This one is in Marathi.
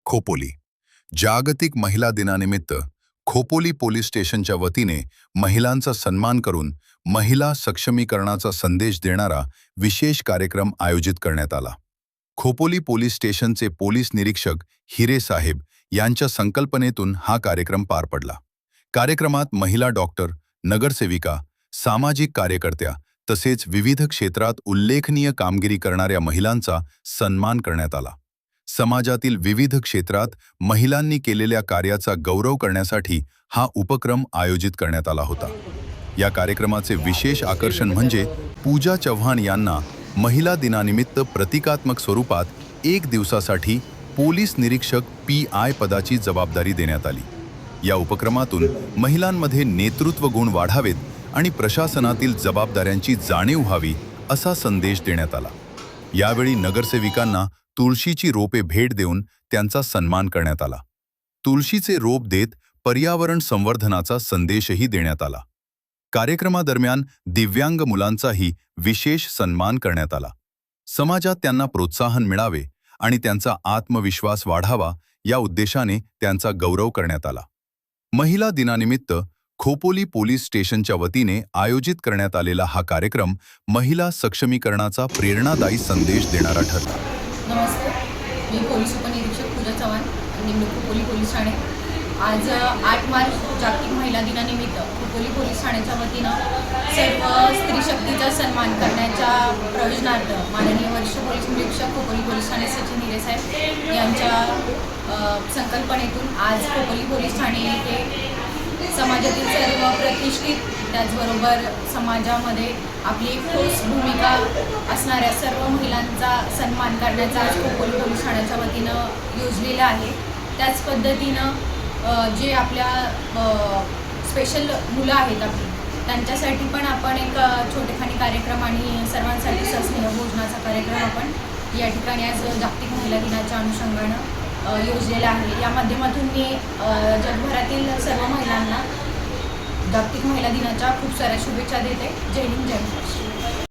खोपोली जागतिक महिला दिनानिमित्त खोपोली पोलीस स्टेशनच्या वतीने महिलांचा सन्मान करून महिला सक्षमीकरणाचा संदेश देणारा विशेष कार्यक्रम आयोजित करण्यात आला। खोपोली पोलीस स्टेशनचे पोलीस निरीक्षक हिरे साहेब यांच्या संकल्पनेतून हा कार्यक्रम पार पडला। कार्यक्रमात महिला डॉक्टर, नगरसेविका, सामाजिक कार्यकर्त्या तसेच विविध क्षेत्रात उल्लेखनीय कामगिरी करणाऱ्या महिलांचा सन्मान करण्यात आला। समाजातील विविध क्षेत्रात महिलांनी केलेल्या कार्याचा गौरव करण्यासाठी हा उपक्रम आयोजित करण्यात आला होता। या कार्यक्रमाचे विशेष आकर्षण म्हणजे पूजा चव्हाण यांना महिला दिनानिमित्त प्रतिकात्मक स्वरूपात 1 दिवसासाठी पोलीस निरीक्षक PI पदाची जबाबदारी देण्यात आली। या उपक्रमातून महिलांमध्ये नेतृत्व गुण वाढावेत आणि प्रशासनातील जबाबदाऱ्यांची जाणीव व्हावी असा संदेश देण्यात आला। यावेळी नगरसेविकांना तुळशीची रोपे भेट देऊन त्यांचा सन्मान करण्यात आला। तुळशीचे रोप देत पर्यावरण संवर्धनाचा संदेशही देण्यात आला। कार्यक्रमादरम्यान दिव्यांग मुलांचाही विशेष सन्मान करण्यात आला। समाजात त्यांना प्रोत्साहन मिळावे आणि त्यांचा आत्मविश्वास वाढावा या उद्देशाने त्यांचा गौरव करण्यात आला। महिला दिनानिमित्त खोपोली पोलीस स्टेशनच्या वतीने आयोजित करण्यात आलेला हा कार्यक्रम महिला सक्षमीकरणाचा प्रेरणादायी संदेश देणारा ठरला। नमस्ते, मी पोलीस उपनिरीक्षक पूजा चव्हाण, निमणूक खोपोली पोलीस ठाणे। आज 8 मार्च जागतिक महिला दिनानिमित्त खोपोली पोलीस ठाण्याच्या वतीनं सर्व स्त्री शक्तीचा सन्मान करण्याच्या प्रयोजनार्थ माननीय वरिष्ठ पोलीस निरीक्षक खोपोली पोलीस ठाणे सचिन हिरे साहेब यांच्या संकल्पनेतून आज खोपोली पोलीस ठाणे येथे समाजातील सर्व प्रतिष्ठित त्याचबरोबर समाजामध्ये आपली एक ठोस भूमिका असणाऱ्या सर्व महिलांचा सन्मान करण्याचा आज खोपोली पोलीस ठाण्याच्या वतीनं योजलेला आहे। त्याच पद्धतीनं जे आपल्या स्पेशल मुलं आहेत आपली त्यांच्यासाठी पण आपण एक छोटेखानी कार्यक्रम आणि सर्वांसाठी सस्नेह भोजनाचा कार्यक्रम आपण या ठिकाणी आज जागतिक महिला दिनाच्या अनुषंगानं योजलेला आहे। या माध्यमातून मी जगभरातील सर्व महिलांना जागतिक महिला दिनाच्या खूप साऱ्या शुभेच्छा देते। जय हिंद, जय महाराष्ट्र।